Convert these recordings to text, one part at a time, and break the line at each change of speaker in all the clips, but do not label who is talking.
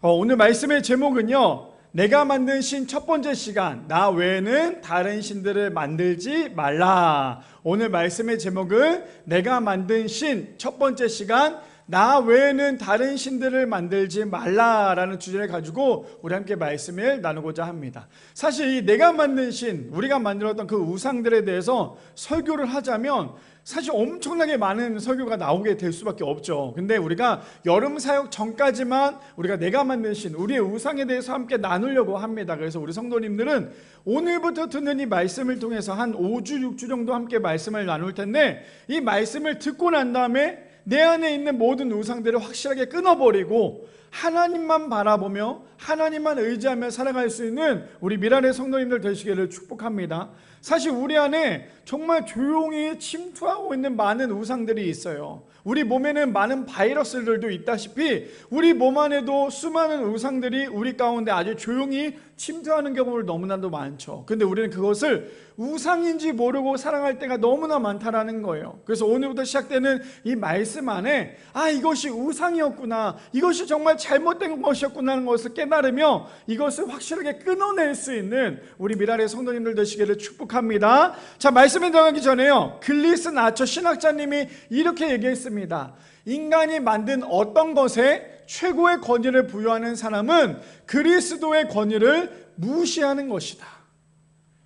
오늘 말씀의 제목은요, 내가 만든 신 첫 번째 시간, 나 외에는 다른 신들을 만들지 말라. 오늘 말씀의 제목은 내가 만든 신 첫 번째 시간, 나 외에는 다른 신들을 만들지 말라라는 주제를 가지고 우리 함께 말씀을 나누고자 합니다. 사실 이 내가 만든 신, 우리가 만들었던 그 우상들에 대해서 설교를 하자면 사실 엄청나게 많은 설교가 나오게 될 수밖에 없죠. 근데 우리가 여름 사역 전까지만 우리가 내가 만든 신, 우리의 우상에 대해서 함께 나누려고 합니다. 그래서 우리 성도님들은 오늘부터 듣는 이 말씀을 통해서 한 5주, 6주 정도 함께 말씀을 나눌 텐데, 이 말씀을 듣고 난 다음에 내 안에 있는 모든 우상들을 확실하게 끊어버리고 하나님만 바라보며 하나님만 의지하며 살아갈 수 있는 우리 미랄의 성도님들 되시기를 축복합니다. 사실 우리 안에 정말 조용히 침투하고 있는 많은 우상들이 있어요. 우리 몸에는 많은 바이러스들도 있다시피 우리 몸 안에도 수많은 우상들이 우리 가운데 아주 조용히 침투하는 경우를 너무나도 많죠. 근데 우리는 그것을 우상인지 모르고 살아갈 때가 너무나 많다라는 거예요. 그래서 오늘부터 시작되는 이 말씀 안에 이것이 우상이었구나, 이것이 정말 잘못된 것이었구나 하는 것을 깨달으며 이것을 확실하게 끊어낼 수 있는 우리 미랄의 성도님들 되시기를 축복합니다. 자, 말씀에 들어가기 전에요, 글리스 나처 신학자님이 이렇게 얘기했습니다. 인간이 만든 어떤 것에 최고의 권위를 부여하는 사람은 그리스도의 권위를 무시하는 것이다.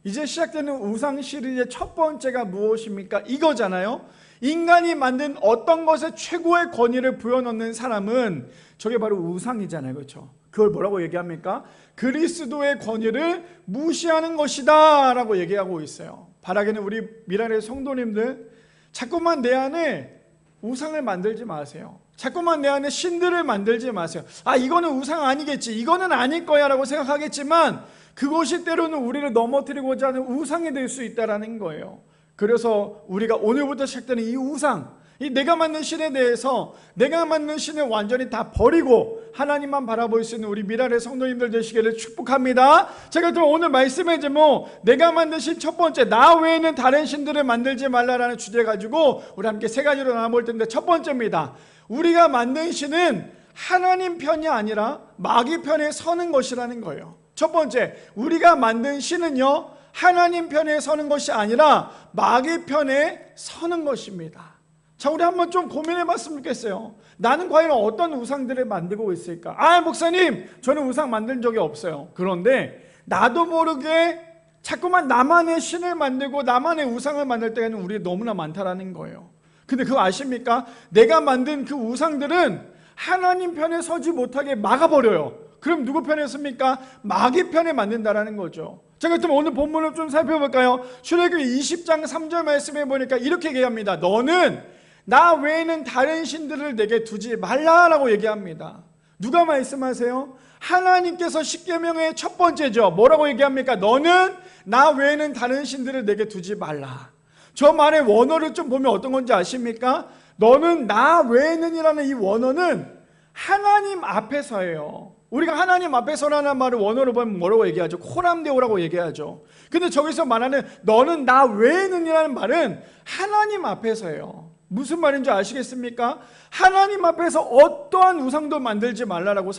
이제 시작되는 우상 시리즈의 첫 번째가 무엇입니까? 이거잖아요. 인간이 만든 어떤 것에 최고의 권위를 부여놓는 사람은 저게 바로 우상이잖아요. 그렇죠? 그걸 뭐라고 얘기합니까? 그리스도의 권위를 무시하는 것이다 라고 얘기하고 있어요. 바라기는 우리 미랄의 성도님들, 자꾸만 내 안에 우상을 만들지 마세요. 자꾸만 내 안에 신들을 만들지 마세요. 이거는 우상 아니겠지, 이거는 아닐 거야 라고 생각하겠지만 그것이 때로는 우리를 넘어뜨리고자 하는 우상이 될 수 있다는 거예요. 그래서 우리가 오늘부터 시작되는 이 우상, 이 내가 만든 신에 대해서 내가 만든 신을 완전히 다 버리고 하나님만 바라볼 수 있는 우리 미랄의 성도님들 되시기를 축복합니다. 제가 또 오늘 말씀의 제목, 내가 만든 신 첫 번째, 나 외에는 다른 신들을 만들지 말라라는 주제 가지고 우리 함께 세 가지로 나눠볼 텐데, 첫 번째입니다. 우리가 만든 신은 하나님 편이 아니라 마귀 편에 서는 것이라는 거예요. 첫 번째, 우리가 만든 신은요, 하나님 편에 서는 것이 아니라 마귀 편에 서는 것입니다. 자, 우리 한번 좀 고민해 봤으면 좋겠어요. 나는 과연 어떤 우상들을 만들고 있을까? 목사님, 저는 우상 만든 적이 없어요. 그런데 나도 모르게 자꾸만 나만의 신을 만들고 나만의 우상을 만들 때는 우리 너무나 많다라는 거예요. 근데 그거 아십니까? 내가 만든 그 우상들은 하나님 편에 서지 못하게 막아버려요. 그럼 누구 편에 섭니까? 마귀 편에 만든다라는 거죠. 자, 그렇다면 오늘 본문을 좀 살펴볼까요? 출애굽기 20장 3절 말씀해 보니까 이렇게 얘기합니다. 너는 나 외에는 다른 신들을 내게 두지 말라라고 얘기합니다. 누가 말씀하세요? 하나님께서 십계명의 첫 번째죠. 뭐라고 얘기합니까? 너는 나 외에는 다른 신들을 내게 두지 말라. 저 말의 원어를 좀 보면 어떤 건지 아십니까? 너는 나 외에는 이라는 이 원어는 하나님 앞에서예요. 우리가 하나님 앞에서라는 말을 원어로 보면 뭐라고 얘기하죠? 코람데오라고 얘기하죠. 근데 저기서 말하는 너는 나 외에는 이라는 말은 하나님 앞에서예요. 무슨 말인지 아시겠습니까? 하나님 앞에서 어떠한 우상도 만들지 말라라고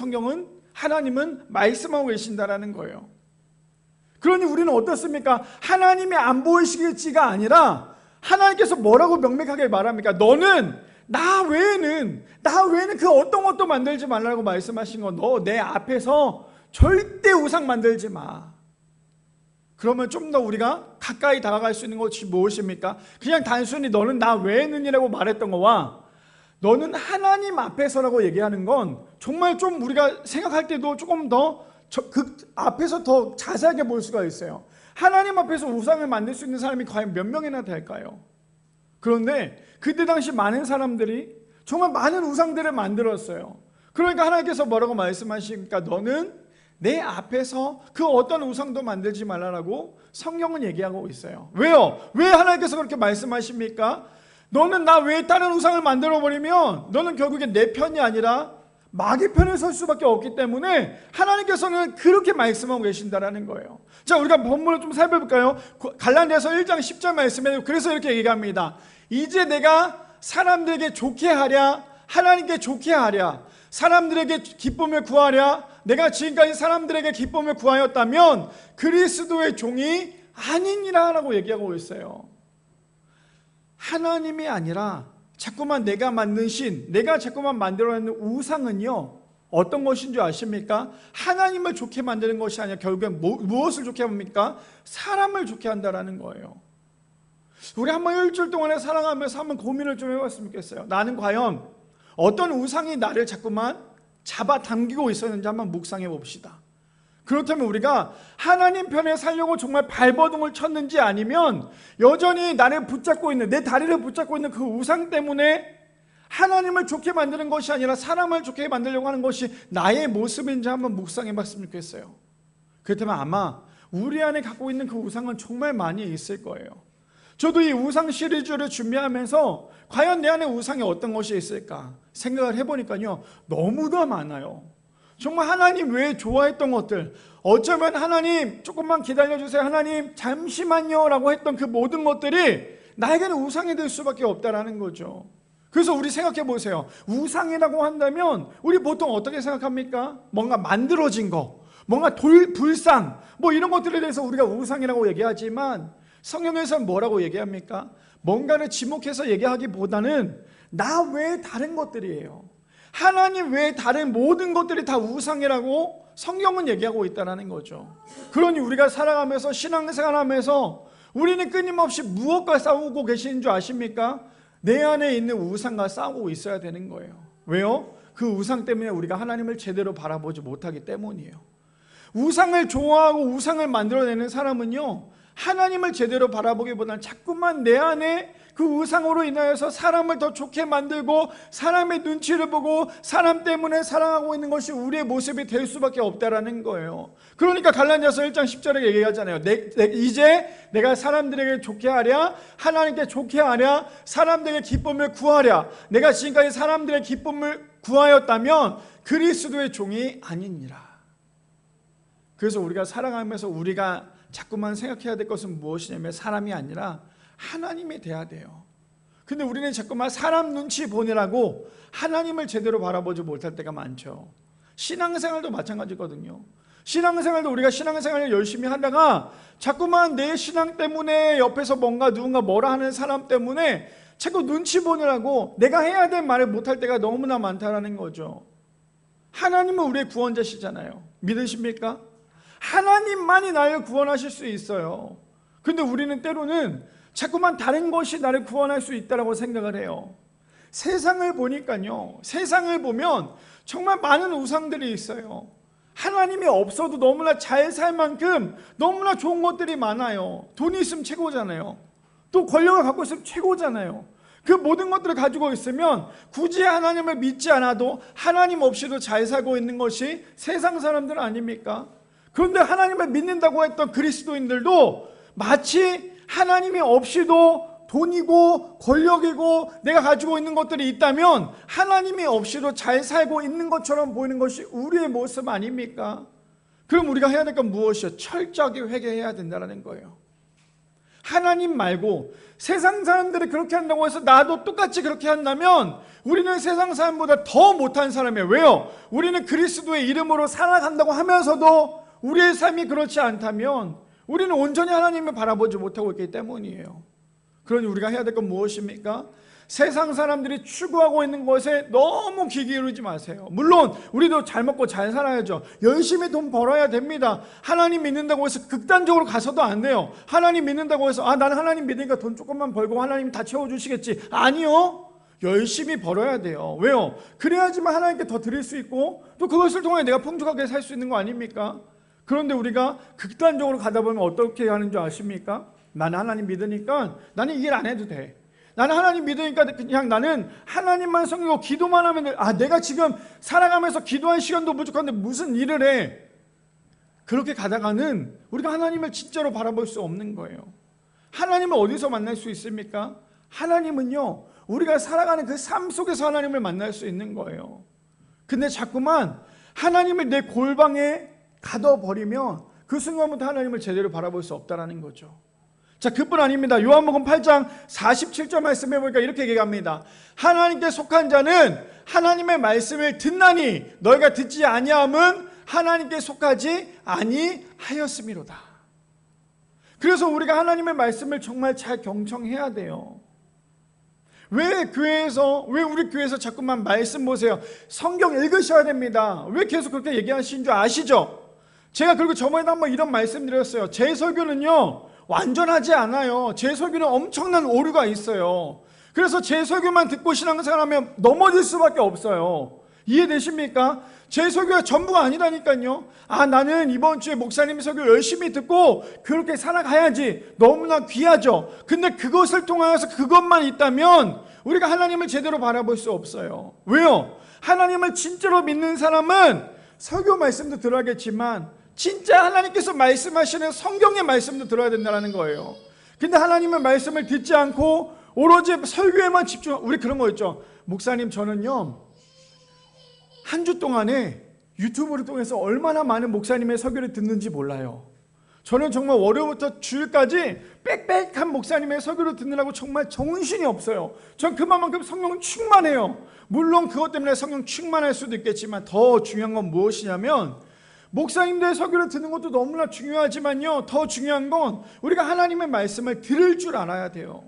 하나님은 말씀하고 계신다라는 거예요. 그러니 우리는 어떻습니까? 하나님이 안 보이시겠지가 아니라 하나님께서 뭐라고 명백하게 말합니까? 너는 나 외에는 그 어떤 것도 만들지 말라고 말씀하신 거, 너 내 앞에서 절대 우상 만들지 마. 그러면 좀 더 우리가 가까이 다가갈 수 있는 것이 무엇입니까? 그냥 단순히 너는 나 외에는이라고 말했던 거와 너는 하나님 앞에서라고 얘기하는 건 정말 좀 우리가 생각할 때도 조금 더 그 앞에서 더 자세하게 볼 수가 있어요. 하나님 앞에서 우상을 만들 수 있는 사람이 과연 몇 명이나 될까요? 그런데 그때 당시 많은 사람들이 정말 많은 우상들을 만들었어요. 그러니까 하나님께서 뭐라고 말씀하십니까? 너는 내 앞에서 그 어떤 우상도 만들지 말라라고 성경은 얘기하고 있어요. 왜요? 왜 하나님께서 그렇게 말씀하십니까? 너는 나 외에 다른 우상을 만들어버리면 너는 결국에 내 편이 아니라 마귀 편에 설 수밖에 없기 때문에 하나님께서는 그렇게 말씀하고 계신다라는 거예요. 자, 우리가 본문을 좀 살펴볼까요? 갈라디아서 1장 10절 말씀에 그래서 이렇게 얘기합니다. 이제 내가 사람들에게 좋게 하랴 하나님께 좋게 하랴 사람들에게 기쁨을 구하랴. 내가 지금까지 사람들에게 기쁨을 구하였다면 그리스도의 종이 아니니라 라고 얘기하고 있어요. 하나님이 아니라 자꾸만 내가 만든 신, 내가 자꾸만 만들어내는 우상은요, 어떤 것인 줄 아십니까? 하나님을 좋게 만드는 것이 아니라 결국엔 무엇을 좋게 합니까? 사람을 좋게 한다라는 거예요. 우리 한번 일주일 동안에 살아가면서 한번 고민을 좀 해봤으면 좋겠어요. 나는 과연 어떤 우상이 나를 자꾸만 잡아당기고 있었는지 한번 묵상해 봅시다. 그렇다면 우리가 하나님 편에 살려고 정말 발버둥을 쳤는지, 아니면 여전히 나를 붙잡고 있는, 내 다리를 붙잡고 있는 그 우상 때문에 하나님을 좋게 만드는 것이 아니라 사람을 좋게 만들려고 하는 것이 나의 모습인지 한번 묵상해 봤으면 좋겠어요. 그렇다면 아마 우리 안에 갖고 있는 그 우상은 정말 많이 있을 거예요. 저도 이 우상 시리즈를 준비하면서 과연 내 안에 우상이 어떤 것이 있을까 생각을 해보니까요, 너무나 많아요. 정말 하나님 외에 좋아했던 것들, 어쩌면 하나님 조금만 기다려주세요, 하나님 잠시만요 라고 했던 그 모든 것들이 나에게는 우상이 될 수밖에 없다라는 거죠. 그래서 우리 생각해 보세요. 우상이라고 한다면 우리 보통 어떻게 생각합니까? 뭔가 만들어진 거, 뭔가 불상, 뭐 이런 것들에 대해서 우리가 우상이라고 얘기하지만 성경에서는 뭐라고 얘기합니까? 뭔가를 지목해서 얘기하기보다는 나 외에 다른 것들이에요. 하나님 외에 다른 모든 것들이 다 우상이라고 성경은 얘기하고 있다는 거죠. 그러니 우리가 살아가면서 신앙생활하면서 우리는 끊임없이 무엇과 싸우고 계시는 줄 아십니까? 내 안에 있는 우상과 싸우고 있어야 되는 거예요. 왜요? 그 우상 때문에 우리가 하나님을 제대로 바라보지 못하기 때문이에요. 우상을 좋아하고 우상을 만들어내는 사람은요, 하나님을 제대로 바라보기보다는 자꾸만 내 안에 그 우상으로 인하여서 사람을 더 좋게 만들고 사람의 눈치를 보고 사람 때문에 사랑하고 있는 것이 우리의 모습이 될 수밖에 없다라는 거예요. 그러니까 갈라디아서 1장 10절에 얘기하잖아요. 이제 내가 사람들에게 좋게 하랴, 하나님께 좋게 하랴, 사람들에게 기쁨을 구하랴. 내가 지금까지 사람들의 기쁨을 구하였다면 그리스도의 종이 아니니라. 그래서 우리가 살아가면서 우리가 자꾸만 생각해야 될 것은 무엇이냐면 사람이 아니라 하나님이 돼야 돼요. 근데 우리는 자꾸만 사람 눈치 보느라고 하나님을 제대로 바라보지 못할 때가 많죠. 신앙생활도 마찬가지거든요. 신앙생활도 우리가 신앙생활을 열심히 하다가 자꾸만 내 신앙 때문에 옆에서 뭔가 누군가 뭐라 하는 사람 때문에 자꾸 눈치 보느라고 내가 해야 될 말을 못할 때가 너무나 많다라는 거죠. 하나님은 우리의 구원자시잖아요. 믿으십니까? 하나님만이 나를 구원하실 수 있어요. 근데 우리는 때로는 자꾸만 다른 것이 나를 구원할 수 있다고 생각을 해요. 세상을 보니까요, 세상을 보면 정말 많은 우상들이 있어요. 하나님이 없어도 너무나 잘 살 만큼 너무나 좋은 것들이 많아요. 돈이 있으면 최고잖아요. 또 권력을 갖고 있으면 최고잖아요. 그 모든 것들을 가지고 있으면 굳이 하나님을 믿지 않아도 하나님 없이도 잘 살고 있는 것이 세상 사람들 아닙니까? 그런데 하나님을 믿는다고 했던 그리스도인들도 마치 하나님이 없이도 돈이고 권력이고 내가 가지고 있는 것들이 있다면 하나님이 없이도 잘 살고 있는 것처럼 보이는 것이 우리의 모습 아닙니까? 그럼 우리가 해야 될 건 무엇이요? 철저하게 회개해야 된다는 거예요. 하나님 말고 세상 사람들이 그렇게 한다고 해서 나도 똑같이 그렇게 한다면 우리는 세상 사람보다 더 못한 사람이에요. 왜요? 우리는 그리스도의 이름으로 살아간다고 하면서도 우리의 삶이 그렇지 않다면 우리는 온전히 하나님을 바라보지 못하고 있기 때문이에요. 그러니 우리가 해야 될 건 무엇입니까? 세상 사람들이 추구하고 있는 것에 너무 귀 기울이지 마세요. 물론 우리도 잘 먹고 잘 살아야죠. 열심히 돈 벌어야 됩니다. 하나님 믿는다고 해서 극단적으로 가서도 안 돼요. 하나님 믿는다고 해서 나는 하나님 믿으니까 돈 조금만 벌고 하나님 다 채워주시겠지. 아니요. 열심히 벌어야 돼요. 왜요? 그래야지만 하나님께 더 드릴 수 있고 또 그것을 통해 내가 풍족하게 살 수 있는 거 아닙니까? 그런데 우리가 극단적으로 가다 보면 어떻게 하는 줄 아십니까? 나는 하나님 믿으니까 나는 일 안 해도 돼. 나는 하나님 믿으니까 그냥 나는 하나님만 섬기고 기도만 하면 돼. 내가 지금 살아가면서 기도할 시간도 부족한데 무슨 일을 해? 그렇게 가다가는 우리가 하나님을 진짜로 바라볼 수 없는 거예요. 하나님을 어디서 만날 수 있습니까? 하나님은요, 우리가 살아가는 그 삶 속에서 하나님을 만날 수 있는 거예요. 근데 자꾸만 하나님을 내 골방에 가둬버리면 그 순간부터 하나님을 제대로 바라볼 수 없다는 거죠. 자, 그뿐 아닙니다. 요한복음 8장 47절 말씀해 보니까 이렇게 얘기합니다. 하나님께 속한 자는 하나님의 말씀을 듣나니 너희가 듣지 아니함은 하나님께 속하지 아니하였음이로다. 그래서 우리가 하나님의 말씀을 정말 잘 경청해야 돼요. 왜 우리 교회에서 자꾸만 말씀 보세요. 성경 읽으셔야 됩니다. 왜 계속 그렇게 얘기하시는 줄 아시죠? 제가 그리고 저번에도 한번 이런 말씀 드렸어요. 제 설교는요, 완전하지 않아요. 제 설교는 엄청난 오류가 있어요. 그래서 제 설교만 듣고 신앙생활하면 넘어질 수밖에 없어요. 이해되십니까? 제 설교가 전부가 아니라니까요. 나는 이번 주에 목사님 설교 열심히 듣고 그렇게 살아가야지. 너무나 귀하죠. 근데 그것을 통해서 그것만 있다면 우리가 하나님을 제대로 바라볼 수 없어요. 왜요? 하나님을 진짜로 믿는 사람은 설교 말씀도 들어야겠지만 진짜 하나님께서 말씀하시는 성경의 말씀도 들어야 된다는 거예요. 근데 하나님의 말씀을 듣지 않고 오로지 설교에만 우리 그런 거 있죠. 목사님, 저는요, 한 주 동안에 유튜브를 통해서 얼마나 많은 목사님의 설교를 듣는지 몰라요. 저는 정말 월요일부터 주일까지 빽빽한 목사님의 설교를 듣느라고 정말 정신이 없어요. 전 그만큼 성령 충만해요. 물론 그것 때문에 성령 충만할 수도 있겠지만 더 중요한 건 무엇이냐면 목사님들의 설교를 듣는 것도 너무나 중요하지만요, 더 중요한 건 우리가 하나님의 말씀을 들을 줄 알아야 돼요.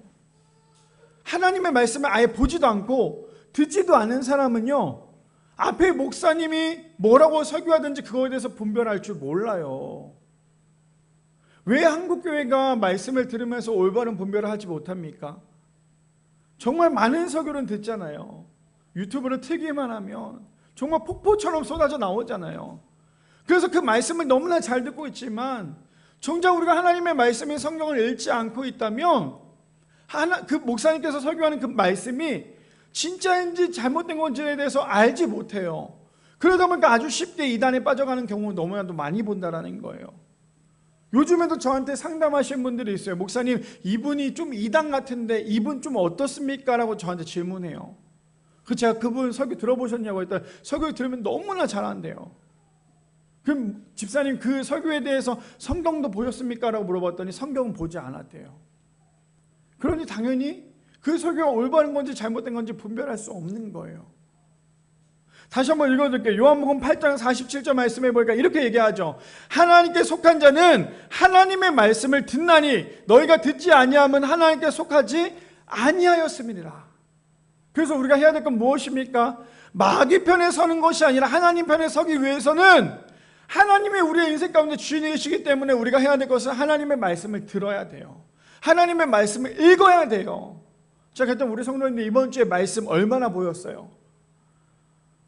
하나님의 말씀을 아예 보지도 않고 듣지도 않은 사람은요, 앞에 목사님이 뭐라고 설교하든지 그거에 대해서 분별할 줄 몰라요. 왜 한국교회가 말씀을 들으면서 올바른 분별을 하지 못합니까? 정말 많은 설교는 듣잖아요. 유튜브를 틀기만 하면 정말 폭포처럼 쏟아져 나오잖아요. 그래서 그 말씀을 너무나 잘 듣고 있지만 정작 우리가 하나님의 말씀인 성경을 읽지 않고 있다면 그 목사님께서 설교하는 그 말씀이 진짜인지 잘못된 건지에 대해서 알지 못해요. 그러다 보니까 아주 쉽게 이단에 빠져가는 경우 너무나도 많이 본다라는 거예요. 요즘에도 저한테 상담하시는 분들이 있어요. 목사님, 이분이 좀 이단 같은데 이분 좀 어떻습니까? 라고 저한테 질문해요. 제가 그분 설교 들어보셨냐고 했더니 설교 들으면 너무나 잘한대요. 그럼 집사님, 그 설교에 대해서 성경도 보셨습니까? 라고 물어봤더니 성경은 보지 않았대요. 그러니 당연히 그 설교가 올바른 건지 잘못된 건지 분별할 수 없는 거예요. 다시 한번 읽어드릴게요. 요한복음 8장 47절 말씀해 보니까 이렇게 얘기하죠. 하나님께 속한 자는 하나님의 말씀을 듣나니 너희가 듣지 아니함은 하나님께 속하지 아니하였음이니라. 그래서 우리가 해야 될 건 무엇입니까? 마귀 편에 서는 것이 아니라 하나님 편에 서기 위해서는 하나님이 우리의 인생 가운데 주인이시기 때문에 우리가 해야 될 것은 하나님의 말씀을 들어야 돼요. 하나님의 말씀을 읽어야 돼요. 자, 그랬더니 우리 성도님들 이번 주에 말씀 얼마나 보였어요?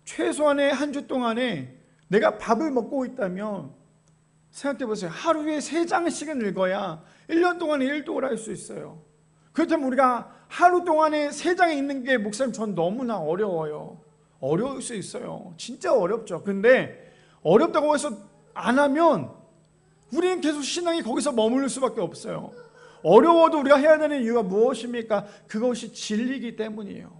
최소한의 한 주 동안에 내가 밥을 먹고 있다면 생각해 보세요. 하루에 3장씩은 읽어야 1년 동안에 1독을 할 수 있어요. 그렇다면 우리가 하루 동안에 3장에 읽는 게 목사님 전 너무나 어려워요. 어려울 수 있어요. 진짜 어렵죠. 근데 어렵다고 해서 안 하면 우리는 계속 신앙이 거기서 머무를 수밖에 없어요. 어려워도 우리가 해야 되는 이유가 무엇입니까? 그것이 진리이기 때문이에요.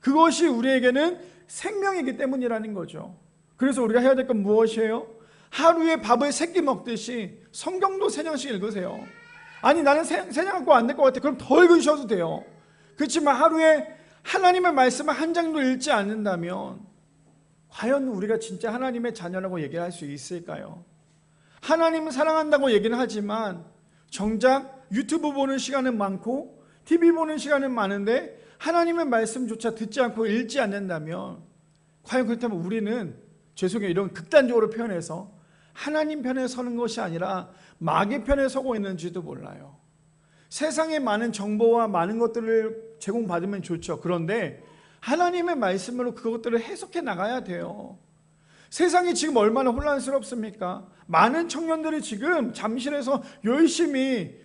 그것이 우리에게는 생명이기 때문이라는 거죠. 그래서 우리가 해야 될 건 무엇이에요? 하루에 밥을 3끼 먹듯이 성경도 3장씩 읽으세요. 아니, 나는 3장 갖고 안 될 것 같아. 그럼 더 읽으셔도 돼요. 그렇지만 하루에 하나님의 말씀을 한 장도 읽지 않는다면 과연 우리가 진짜 하나님의 자녀라고 얘기를 할 수 있을까요? 하나님을 사랑한다고 얘기는 하지만 정작 유튜브 보는 시간은 많고 TV 보는 시간은 많은데 하나님의 말씀조차 듣지 않고 읽지 않는다면 과연 그렇다면 우리는, 죄송해요, 이런 극단적으로 표현해서 하나님 편에 서는 것이 아니라 마귀 편에 서고 있는지도 몰라요. 세상에 많은 정보와 많은 것들을 제공받으면 좋죠. 그런데 하나님의 말씀으로 그것들을 해석해 나가야 돼요. 세상이 지금 얼마나 혼란스럽습니까? 많은 청년들이 지금 잠실에서 열심히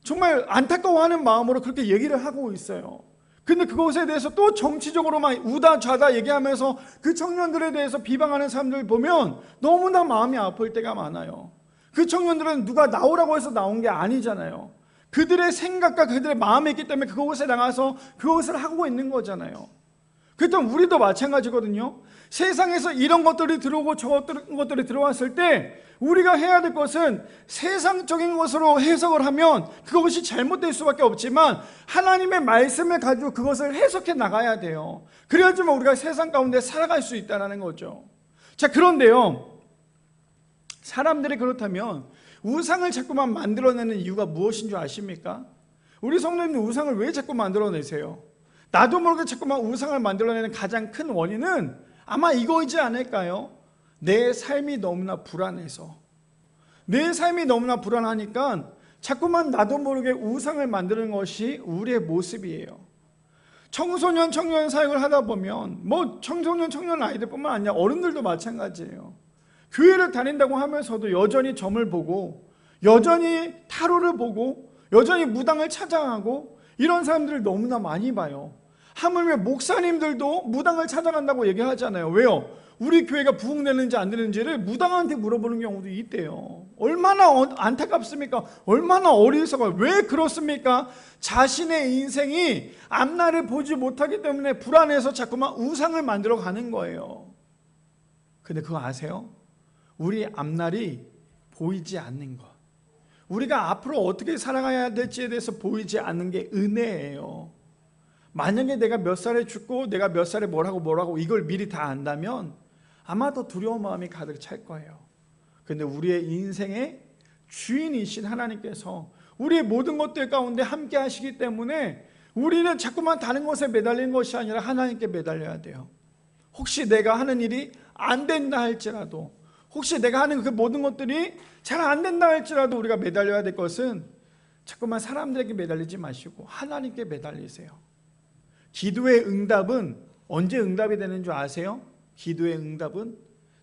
정말 안타까워하는 마음으로 그렇게 얘기를 하고 있어요. 근데 그것에 대해서 또 정치적으로 막 우다 좌다 얘기하면서 그 청년들에 대해서 비방하는 사람들 보면 너무나 마음이 아플 때가 많아요. 그 청년들은 누가 나오라고 해서 나온 게 아니잖아요. 그들의 생각과 그들의 마음이 있기 때문에 그곳에 나가서 그것을 하고 있는 거잖아요. 그렇다면 우리도 마찬가지거든요. 세상에서 이런 것들이 들어오고 저런 것들이 들어왔을 때 우리가 해야 될 것은 세상적인 것으로 해석을 하면 그것이 잘못될 수밖에 없지만 하나님의 말씀을 가지고 그것을 해석해 나가야 돼요. 그래야지만 우리가 세상 가운데 살아갈 수 있다는 거죠. 자, 그런데요, 사람들이 그렇다면 우상을 자꾸만 만들어내는 이유가 무엇인 줄 아십니까? 우리 성도님들 우상을 왜 자꾸 만들어내세요? 나도 모르게 자꾸만 우상을 만들어내는 가장 큰 원인은 아마 이거이지 않을까요? 내 삶이 너무나 불안해서, 내 삶이 너무나 불안하니까 자꾸만 나도 모르게 우상을 만드는 것이 우리의 모습이에요. 청소년, 청년 사역을 하다 보면 청소년, 청년 아이들뿐만 아니라 어른들도 마찬가지예요. 교회를 다닌다고 하면서도 여전히 점을 보고, 여전히 타로를 보고, 여전히 무당을 찾아가고, 이런 사람들을 너무나 많이 봐요. 하물며 목사님들도 무당을 찾아간다고 얘기하잖아요. 왜요? 우리 교회가 부흥되는지 안 되는지를 무당한테 물어보는 경우도 있대요. 얼마나 안타깝습니까? 얼마나 어리석어요. 왜 그렇습니까? 자신의 인생이 앞날을 보지 못하기 때문에 불안해서 자꾸만 우상을 만들어 가는 거예요. 근데 그거 아세요? 우리 앞날이 보이지 않는 것, 우리가 앞으로 어떻게 살아가야 될지에 대해서 보이지 않는 게 은혜예요. 만약에 내가 몇 살에 죽고 내가 몇 살에 뭐라고 이걸 미리 다 안다면 아마 더 두려운 마음이 가득 찰 거예요. 근데 우리의 인생의 주인이신 하나님께서 우리의 모든 것들 가운데 함께 하시기 때문에 우리는 자꾸만 다른 것에 매달리는 것이 아니라 하나님께 매달려야 돼요. 혹시 내가 하는 일이 안 된다 할지라도, 혹시 내가 하는 그 모든 것들이 잘 안 된다 할지라도 우리가 매달려야 될 것은 자꾸만 사람들에게 매달리지 마시고 하나님께 매달리세요. 기도의 응답은 언제 응답이 되는 줄 아세요? 기도의 응답은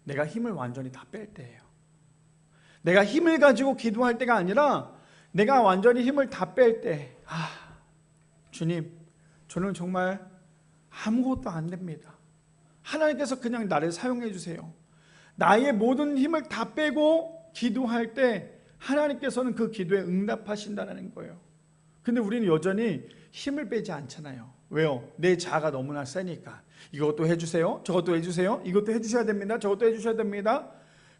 내가 힘을 완전히 다 뺄 때예요. 내가 힘을 가지고 기도할 때가 아니라 내가 완전히 힘을 다 뺄 때, 주님, 저는 정말 아무것도 안 됩니다. 하나님께서 그냥 나를 사용해 주세요. 나의 모든 힘을 다 빼고 기도할 때 하나님께서는 그 기도에 응답하신다는 거예요. 근데 우리는 여전히 힘을 빼지 않잖아요. 왜요? 내 자아가 너무나 세니까. 이것도 해주세요, 저것도 해주세요, 이것도 해주셔야 됩니다, 저것도 해주셔야 됩니다.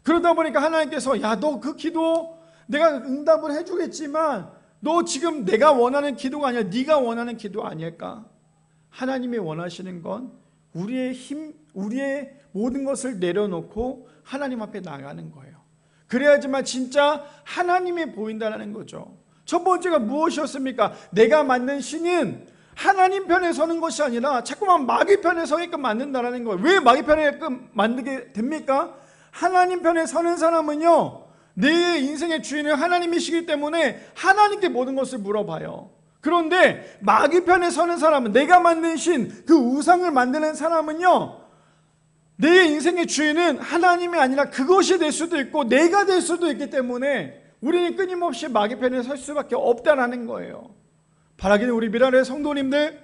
그러다 보니까 하나님께서 너 그 기도 내가 응답을 해주겠지만 너 지금 내가 원하는 기도가 아니라 네가 원하는 기도 아닐까? 하나님이 원하시는 건 우리의 힘, 우리의 모든 것을 내려놓고 하나님 앞에 나가는 거예요. 그래야지만 진짜 하나님이 보인다는 거죠. 첫 번째가 무엇이었습니까? 내가 만든 신은 하나님 편에 서는 것이 아니라 자꾸만 마귀 편에 서게끔 만든다는 거예요. 왜 마귀 편에 만들게 됩니까? 하나님 편에 서는 사람은요, 내 인생의 주인은 하나님이시기 때문에 하나님께 모든 것을 물어봐요. 그런데 마귀 편에 서는 사람은, 내가 만든 신, 그 우상을 만드는 사람은요, 내 인생의 주인은 하나님이 아니라 그것이 될 수도 있고 내가 될 수도 있기 때문에 우리는 끊임없이 마귀 편에 설 수밖에 없다라는 거예요. 바라기는 우리 미라의 성도님들,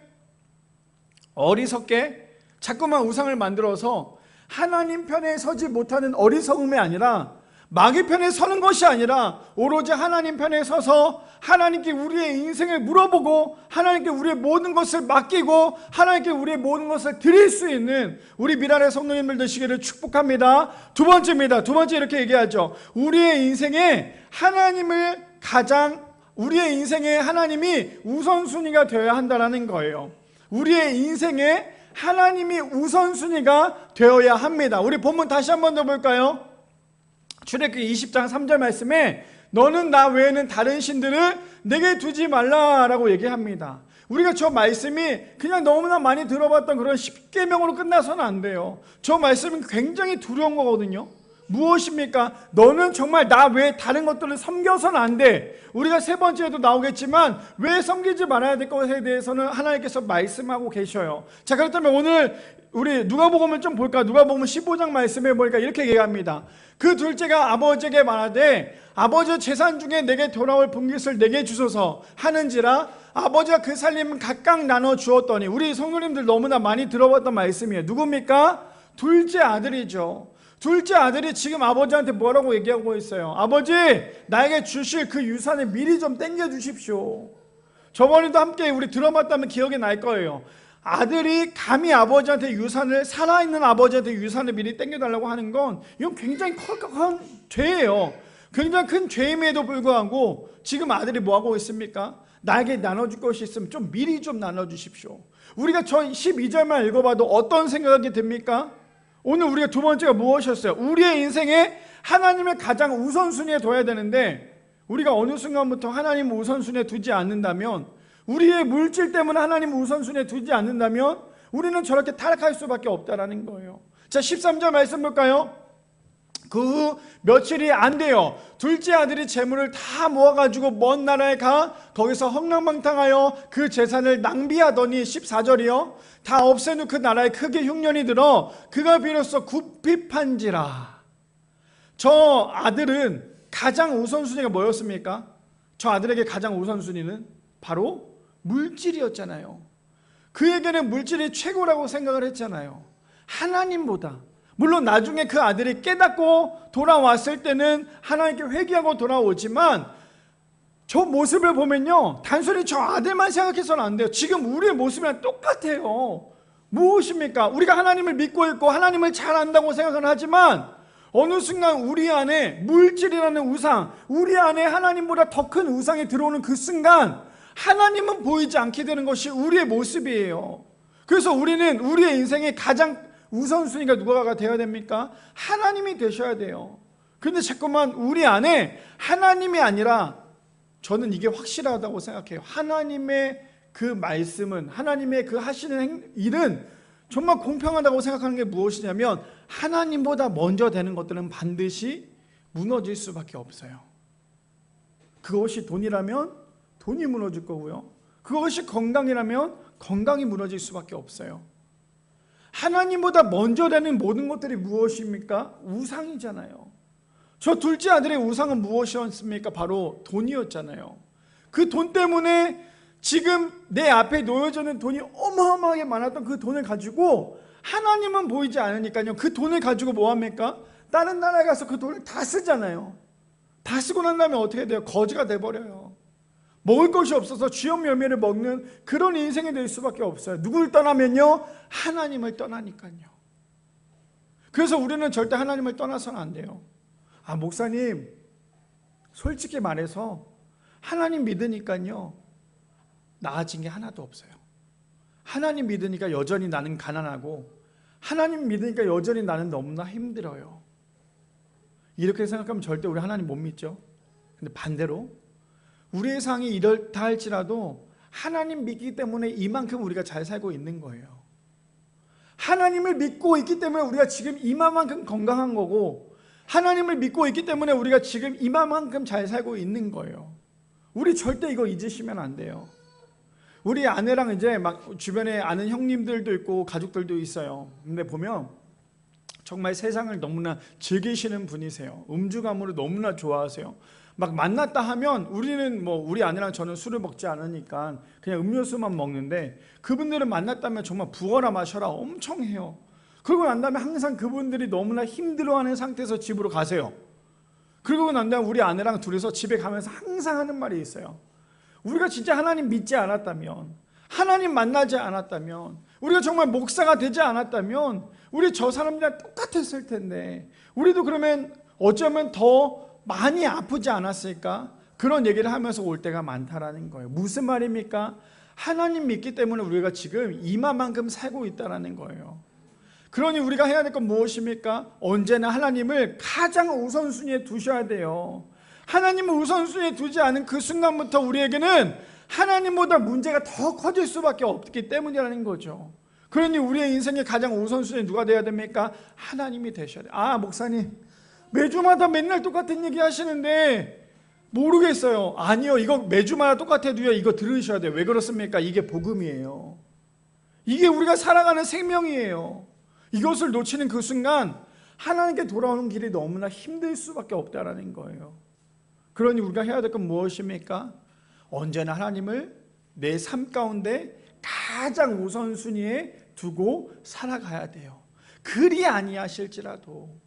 어리석게 자꾸만 우상을 만들어서 하나님 편에 서지 못하는 어리석음이 아니라, 마귀 편에 서는 것이 아니라 오로지 하나님 편에 서서 하나님께 우리의 인생을 물어보고 하나님께 우리의 모든 것을 맡기고 하나님께 우리의 모든 것을 드릴 수 있는 우리 미라의 성도님들 되시기를 축복합니다. 두 번째입니다. 두 번째 이렇게 얘기하죠. 우리의 인생에 하나님을 우리의 인생에 하나님이 우선순위가 되어야 한다는 거예요. 우리의 인생에 하나님이 우선순위가 되어야 합니다. 우리 본문 다시 한 번 더 볼까요? 출애굽기 20장 3절 말씀에 너는 나 외에는 다른 신들을 내게 두지 말라라고 얘기합니다. 우리가 저 말씀이 그냥 너무나 많이 들어봤던 그런 10계명으로 끝나서는 안 돼요. 저 말씀은 굉장히 두려운 거거든요. 무엇입니까? 너는 정말 나 외에 다른 것들을 섬겨서는 안 돼. 우리가 세 번째에도 나오겠지만 왜 섬기지 말아야 될 것에 대해서는 하나님께서 말씀하고 계셔요. 자, 그렇다면 오늘 우리 누가복음을 좀 볼까? 누가복음 15장 말씀에 보니까 이렇게 얘기합니다. 그 둘째가 아버지에게 말하되 아버지 재산 중에 내게 돌아올 분깃을 내게 주소서 하는지라 아버지가 그 살림은 각각 나눠 주었더니, 우리 성도님들 너무나 많이 들어봤던 말씀이에요. 누굽니까? 둘째 아들이죠. 둘째 아들이 지금 아버지한테 뭐라고 얘기하고 있어요? 아버지, 나에게 주실 그 유산을 미리 좀 땡겨 주십시오. 저번에도 함께 우리 들어봤다면 기억이 날 거예요. 아들이 감히 아버지한테 유산을, 살아있는 아버지한테 유산을 미리 땡겨달라고 하는 건 이건 굉장히 큰 죄예요. 굉장히 큰 죄임에도 불구하고 지금 아들이 뭐하고 있습니까? 나에게 나눠줄 것이 있으면 좀 미리 좀 나눠주십시오. 우리가 저 12절만 읽어봐도 어떤 생각이 듭니까? 오늘 우리가 두 번째가 무엇이었어요? 우리의 인생에 하나님을 가장 우선순위에 둬야 되는데 우리가 어느 순간부터 하나님을 우선순위에 두지 않는다면, 우리의 물질 때문에 하나님을 우선순위에 두지 않는다면 우리는 저렇게 타락할 수밖에 없다라는 거예요. 자, 13절 말씀 볼까요? 그 후 며칠이 안 돼요. 둘째 아들이 재물을 다 모아가지고 먼 나라에 가 거기서 험랑방탕하여 그 재산을 낭비하더니, 14절이요, 다 없앤 후 그 나라에 크게 흉년이 들어 그가 비로소 굽핍한지라. 저 아들은 가장 우선순위가 뭐였습니까? 저 아들에게 가장 우선순위는 바로 물질이었잖아요. 그에게는 물질이 최고라고 생각을 했잖아요. 하나님보다. 물론 나중에 그 아들이 깨닫고 돌아왔을 때는 하나님께 회개하고 돌아오지만 저 모습을 보면요, 단순히 저 아들만 생각해서는 안 돼요. 지금 우리의 모습이랑 똑같아요. 무엇입니까? 우리가 하나님을 믿고 있고 하나님을 잘 안다고 생각은 하지만 어느 순간 우리 안에 물질이라는 우상, 우리 안에 하나님보다 더 큰 우상이 들어오는 그 순간 하나님은 보이지 않게 되는 것이 우리의 모습이에요. 그래서 우리는 우리의 인생의 가장 우선순위가 누가가 되어야 됩니까? 하나님이 되셔야 돼요. 그런데 자꾸만 우리 안에 하나님이 아니라, 저는 이게 확실하다고 생각해요. 하나님의 그 말씀은, 하나님의 그 하시는 일은 정말 공평하다고 생각하는 게 무엇이냐면, 하나님보다 먼저 되는 것들은 반드시 무너질 수밖에 없어요. 그것이 돈이라면 돈이 무너질 거고요, 그것이 건강이라면 건강이 무너질 수밖에 없어요. 하나님보다 먼저 되는 모든 것들이 무엇입니까? 우상이잖아요. 저 둘째 아들의 우상은 무엇이었습니까? 바로 돈이었잖아요. 그 돈 때문에 지금 내 앞에 놓여져 있는 돈이 어마어마하게 많았던 그 돈을 가지고, 하나님은 보이지 않으니까요, 그 돈을 가지고 뭐합니까? 다른 나라에 가서 그 돈을 다 쓰잖아요. 다 쓰고 난 다음에 어떻게 돼요? 거지가 돼버려요. 먹을 것이 없어서 쥐염 열매를 먹는 그런 인생이 될 수밖에 없어요. 누구를 떠나면요? 하나님을 떠나니까요. 그래서 우리는 절대 하나님을 떠나서는 안 돼요. 아, 목사님, 솔직히 말해서 하나님 믿으니까요 나아진 게 하나도 없어요. 하나님 믿으니까 여전히 나는 가난하고, 하나님 믿으니까 여전히 나는 너무나 힘들어요. 이렇게 생각하면 절대 우리 하나님 못 믿죠. 근데 반대로 우리의 상황이 이렇다 할지라도 하나님 믿기 때문에 이만큼 우리가 잘 살고 있는 거예요. 하나님을 믿고 있기 때문에 우리가 지금 이만큼 건강한 거고, 하나님을 믿고 있기 때문에 우리가 지금 이만큼 잘 살고 있는 거예요. 우리 절대 이거 잊으시면 안 돼요. 우리 아내랑 이제 막 주변에 아는 형님들도 있고 가족들도 있어요. 근데 보면 정말 세상을 너무나 즐기시는 분이세요. 음주가무를 너무나 좋아하세요. 막 만났다 하면, 우리는 뭐 우리 아내랑 저는 술을 먹지 않으니까 그냥 음료수만 먹는데, 그분들은 만났다면 정말 부어라 마셔라 엄청 해요. 그러고 난 다음에 항상 그분들이 너무나 힘들어하는 상태에서 집으로 가세요. 그러고 난 다음에 우리 아내랑 둘이서 집에 가면서 항상 하는 말이 있어요. 우리가 진짜 하나님 믿지 않았다면, 하나님 만나지 않았다면, 우리가 정말 목사가 되지 않았다면 우리 저 사람들이랑 똑같았을 텐데, 우리도 그러면 어쩌면 더 많이 아프지 않았을까? 그런 얘기를 하면서 올 때가 많다라는 거예요. 무슨 말입니까? 하나님 믿기 때문에 우리가 지금 이만큼 살고 있다라는 거예요. 그러니 우리가 해야 될 건 무엇입니까? 언제나 하나님을 가장 우선순위에 두셔야 돼요. 하나님을 우선순위에 두지 않은 그 순간부터 우리에게는 하나님보다 문제가 더 커질 수밖에 없기 때문이라는 거죠. 그러니 우리의 인생의 가장 우선순위에 누가 되어야 됩니까? 하나님이 되셔야 돼요. 아, 목사님, 매주마다 맨날 똑같은 얘기 하시는데 모르겠어요. 아니요, 이거 매주마다 똑같아도요, 이거 들으셔야 돼요. 왜 그렇습니까? 이게 복음이에요. 이게 우리가 살아가는 생명이에요. 이것을 놓치는 그 순간 하나님께 돌아오는 길이 너무나 힘들 수밖에 없다라는 거예요. 그러니 우리가 해야 될 건 무엇입니까? 언제나 하나님을 내 삶 가운데 가장 우선순위에 두고 살아가야 돼요. 그리 아니하실지라도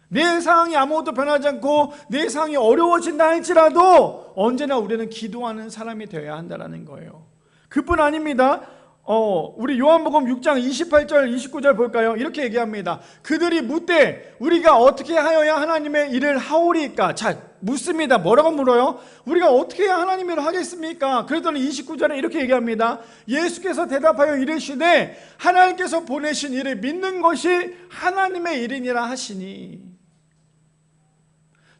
내 상황이 아무것도 변하지 않고 내 상황이 어려워진다 할지라도 언제나 우리는 기도하는 사람이 되어야 한다는 거예요. 그뿐 아닙니다. 우리 요한복음 6장 28절 29절 볼까요? 이렇게 얘기합니다. 그들이 묻되 우리가 어떻게 하여야 하나님의 일을 하오리까? 자, 묻습니다. 뭐라고 물어요? 우리가 어떻게 해야 하나님의 일을 하겠습니까? 그랬더니 29절에 이렇게 얘기합니다. 예수께서 대답하여 이르시되 하나님께서 보내신 일을 믿는 것이 하나님의 일이니라 하시니.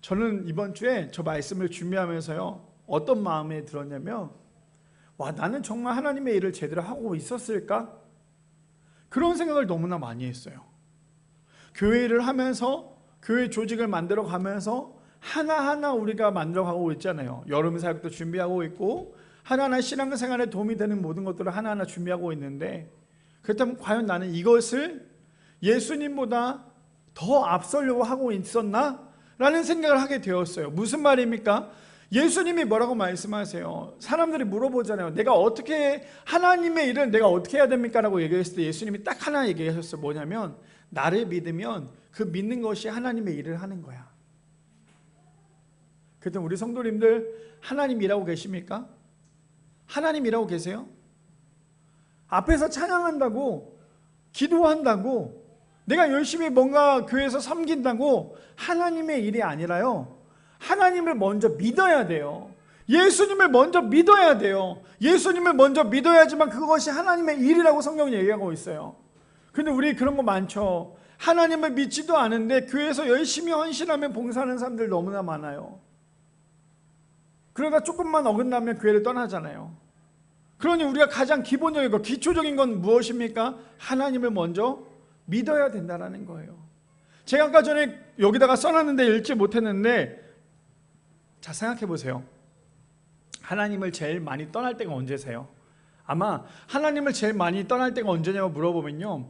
저는 이번 주에 저 말씀을 준비하면서요, 어떤 마음에 들었냐면, 와, 나는 정말 하나님의 일을 제대로 하고 있었을까? 그런 생각을 너무나 많이 했어요. 교회 일을 하면서, 교회 조직을 만들어 가면서 하나하나 우리가 만들어 가고 있잖아요. 여름 사역도 준비하고 있고, 하나하나 신앙생활에 도움이 되는 모든 것들을 하나하나 준비하고 있는데, 그렇다면 과연 나는 이것을 예수님보다 더 앞서려고 하고 있었나? 라는 생각을 하게 되었어요. 무슨 말입니까? 예수님이 뭐라고 말씀하세요? 사람들이 물어보잖아요. 내가 어떻게, 하나님의 일을 내가 어떻게 해야 됩니까? 라고 얘기했을 때 예수님이 딱 하나 얘기하셨어요. 뭐냐면, 나를 믿으면 그 믿는 것이 하나님의 일을 하는 거야. 그때 우리 성도님들 하나님 일하고 계십니까? 하나님 일하고 계세요? 앞에서 찬양한다고, 기도한다고, 내가 열심히 뭔가 교회에서 섬긴다고 하나님의 일이 아니라요, 하나님을 먼저 믿어야 돼요. 예수님을 먼저 믿어야 돼요. 예수님을 먼저 믿어야지만 그것이 하나님의 일이라고 성경이 얘기하고 있어요. 근데 우리 그런 거 많죠. 하나님을 믿지도 않은데 교회에서 열심히 헌신하며 봉사하는 사람들 너무나 많아요. 그러다 조금만 어긋나면 교회를 떠나잖아요. 그러니 우리가 가장 기본적인 거, 기초적인 건 무엇입니까? 하나님을 먼저 믿어야 된다는 거예요. 제가 아까 전에 여기다가 써놨는데 읽지 못했는데, 자, 생각해 보세요. 하나님을 제일 많이 떠날 때가 언제세요? 아마 하나님을 제일 많이 떠날 때가 언제냐고 물어보면요,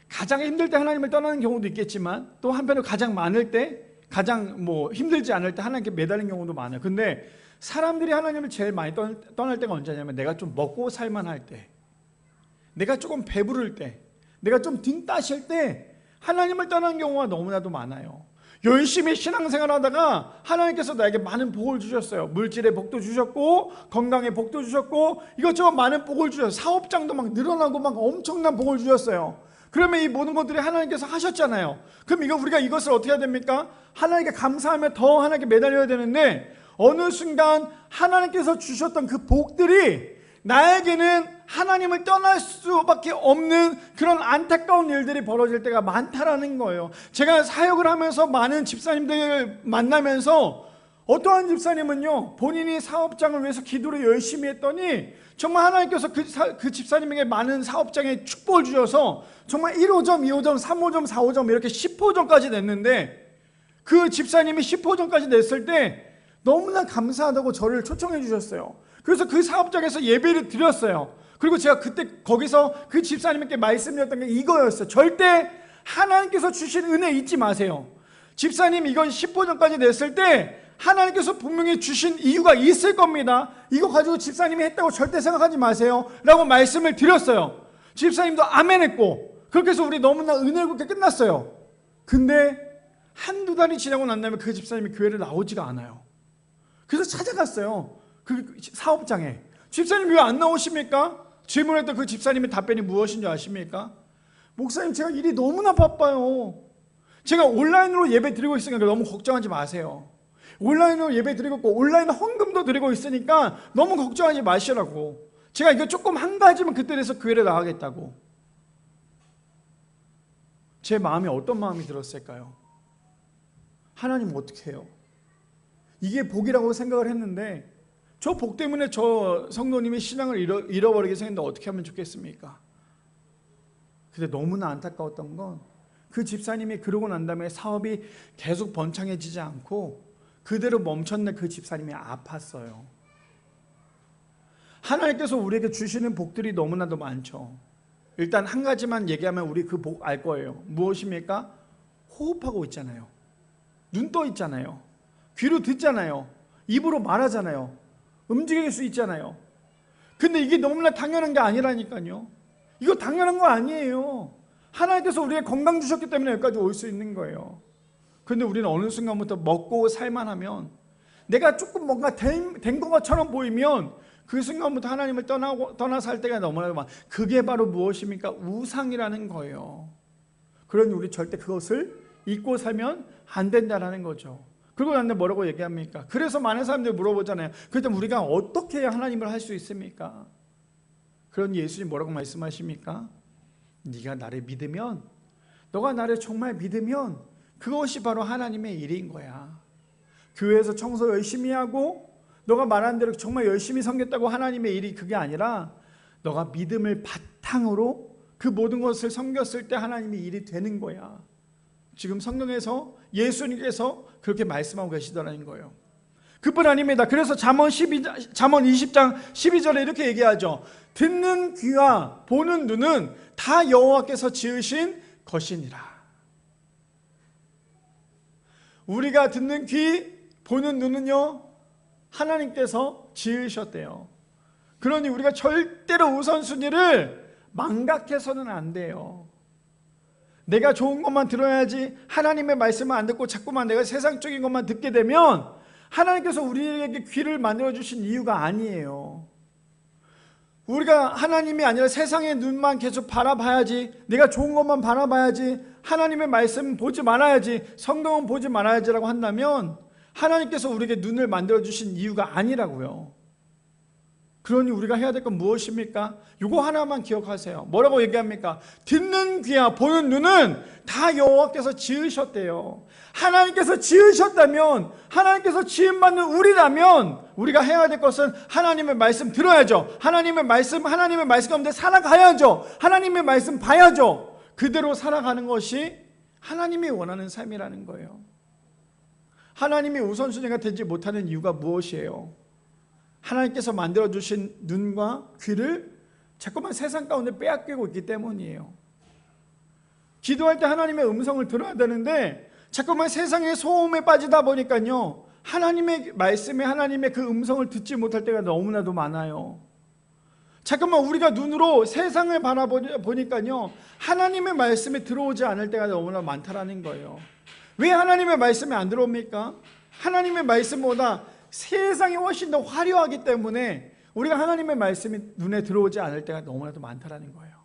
가장 힘들 때 하나님을 떠나는 경우도 있겠지만, 또 한편으로 가장 많을 때, 가장 힘들지 않을 때 하나님께 매달린 경우도 많아요. 근데 사람들이 하나님을 제일 많이 떠날 때가 언제냐면, 내가 좀 먹고 살만할 때, 내가 조금 배부를 때, 내가 좀 등 따실 때 하나님을 떠나는 경우가 너무나도 많아요. 열심히 신앙생활 하다가 하나님께서 나에게 많은 복을 주셨어요. 물질의 복도 주셨고, 건강의 복도 주셨고, 이것저것 많은 복을 주셨어요. 사업장도 막 늘어나고 막 엄청난 복을 주셨어요. 그러면 이 모든 것들이 하나님께서 하셨잖아요. 그럼 우리가 이것을 어떻게 해야 됩니까? 하나님께 감사하며 더 하나님께 매달려야 되는데, 어느 순간 하나님께서 주셨던 그 복들이 나에게는 하나님을 떠날 수밖에 없는 그런 안타까운 일들이 벌어질 때가 많다라는 거예요. 제가 사역을 하면서 많은 집사님들을 만나면서, 어떠한 집사님은요, 본인이 사업장을 위해서 기도를 열심히 했더니 정말 하나님께서 그 집사님에게 많은 사업장에 축복을 주셔서 정말 1호점, 2호점, 3호점, 4호점 이렇게 10호점까지 냈는데, 그 집사님이 10호점까지 냈을 때 너무나 감사하다고 저를 초청해 주셨어요. 그래서 그 사업장에서 예배를 드렸어요. 그리고 제가 그때 거기서 그 집사님께 말씀드렸던 게 이거였어요. 절대 하나님께서 주신 은혜 잊지 마세요. 집사님 이건 10호점까지 냈을 때 하나님께서 분명히 주신 이유가 있을 겁니다. 이거 가지고 집사님이 했다고 절대 생각하지 마세요 라고 말씀을 드렸어요. 집사님도 아멘 했고, 그렇게 해서 우리 너무나 은혜롭게 끝났어요. 근데 한두 달이 지나고 난 다음에 그 집사님이 교회를 나오지가 않아요. 그래서 찾아갔어요. 그 사업장에. 집사님 왜 안 나오십니까? 질문했던 그 집사님의 답변이 무엇인지 아십니까? 목사님, 제가 일이 너무나 바빠요. 제가 온라인으로 예배 드리고 있으니까 너무 걱정하지 마세요. 온라인으로 예배 드리고 있고 온라인 헌금도 드리고 있으니까 너무 걱정하지 마시라고. 제가 이거 조금 한 가지만 그때 돼서 교회를 나가겠다고. 제 마음이 어떤 마음이 들었을까요? 하나님 어떻게 해요? 이게 복이라고 생각을 했는데, 저 복 때문에 저 성도님이 신앙을 잃어버리게 생겼는데 어떻게 하면 좋겠습니까? 근데 너무나 안타까웠던 건, 그 집사님이 그러고 난 다음에 사업이 계속 번창해지지 않고 그대로 멈췄는데 그 집사님이 아팠어요. 하나님께서 우리에게 주시는 복들이 너무나도 많죠. 일단 한 가지만 얘기하면 우리 그 복 알 거예요. 무엇입니까? 호흡하고 있잖아요. 눈 떠 있잖아요. 귀로 듣잖아요. 입으로 말하잖아요. 움직일 수 있잖아요. 근데 이게 너무나 당연한 게 아니라니까요. 이거 당연한 거 아니에요. 하나님께서 우리에게 건강 주셨기 때문에 여기까지 올 수 있는 거예요. 그런데 우리는 어느 순간부터 먹고 살만 하면, 내가 조금 뭔가 된 것처럼 보이면 그 순간부터 하나님을 떠나 살 때가 너무나 많아. 그게 바로 무엇입니까? 우상이라는 거예요. 그러니 우리 절대 그것을 잊고 살면 안 된다는 거죠. 그리고 나한테 뭐라고 얘기합니까? 그래서 많은 사람들이 물어보잖아요. 그렇다면 우리가 어떻게 해야 하나님을 할 수 있습니까? 그런 예수님 뭐라고 말씀하십니까? 네가 나를 믿으면, 너가 나를 정말 믿으면 그것이 바로 하나님의 일인 거야. 교회에서 청소 열심히 하고 너가 말한 대로 정말 열심히 섬겼다고 하나님의 일이 그게 아니라 너가 믿음을 바탕으로 그 모든 것을 섬겼을 때 하나님의 일이 되는 거야. 지금 성경에서 예수님께서 그렇게 말씀하고 계시더라는 거예요. 그뿐 아닙니다. 그래서 잠언 20장 12절에 이렇게 얘기하죠. 듣는 귀와 보는 눈은 다 여호와께서 지으신 것이니라. 우리가 듣는 귀, 보는 눈은요, 하나님께서 지으셨대요. 그러니 우리가 절대로 우선순위를 망각해서는 안 돼요. 내가 좋은 것만 들어야지 하나님의 말씀을 안 듣고 자꾸만 내가 세상적인 것만 듣게 되면 하나님께서 우리에게 귀를 만들어주신 이유가 아니에요. 우리가 하나님이 아니라 세상의 눈만 계속 바라봐야지, 내가 좋은 것만 바라봐야지, 하나님의 말씀 보지 말아야지, 성경은 보지 말아야지라고 한다면 하나님께서 우리에게 눈을 만들어주신 이유가 아니라고요. 그러니 우리가 해야 될 건 무엇입니까? 이거 하나만 기억하세요. 뭐라고 얘기합니까? 듣는 귀와 보는 눈은 다 여호와께서 지으셨대요. 하나님께서 지으셨다면, 하나님께서 지음받는 우리라면 우리가 해야 될 것은 하나님의 말씀 들어야죠. 하나님의 말씀 가운데 살아가야죠. 하나님의 말씀 봐야죠. 그대로 살아가는 것이 하나님이 원하는 삶이라는 거예요. 하나님이 우선순위가 되지 못하는 이유가 무엇이에요? 하나님께서 만들어주신 눈과 귀를 자꾸만 세상 가운데 빼앗기고 있기 때문이에요. 기도할 때 하나님의 음성을 들어야 되는데 자꾸만 세상의 소음에 빠지다 보니까요, 하나님의 말씀에, 하나님의 그 음성을 듣지 못할 때가 너무나도 많아요. 잠깐만 우리가 눈으로 세상을 바라보니까요, 하나님의 말씀에 들어오지 않을 때가 너무나 많다라는 거예요. 왜 하나님의 말씀이 안 들어옵니까? 하나님의 말씀보다 세상이 훨씬 더 화려하기 때문에 우리가 하나님의 말씀이 눈에 들어오지 않을 때가 너무나도 많다라는 거예요.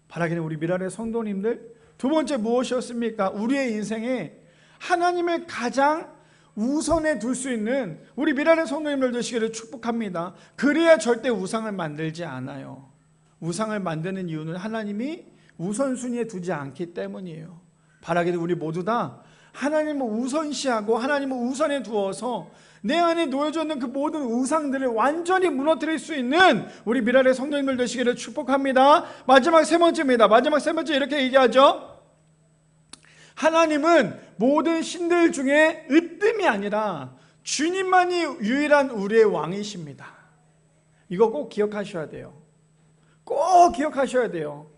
바라기는 우리 미랄의 성도님들, 두 번째 무엇이었습니까? 우리의 인생에 하나님을 가장 우선에 둘 수 있는 우리 미랄의 성도님들 되시기를 축복합니다. 그래야 절대 우상을 만들지 않아요. 우상을 만드는 이유는 하나님이 우선순위에 두지 않기 때문이에요. 바라기는 우리 모두 다 하나님을 우선시하고 하나님을 우선에 두어서 내 안에 놓여져 있는 그 모든 우상들을 완전히 무너뜨릴 수 있는 우리 미랄의 성도님들 되시기를 축복합니다. 마지막 세 번째입니다. 마지막 세 번째 이렇게 얘기하죠. 하나님은 모든 신들 중에 으뜸이 아니라 주님만이 유일한 우리의 왕이십니다. 이거 꼭 기억하셔야 돼요. 꼭 기억하셔야 돼요.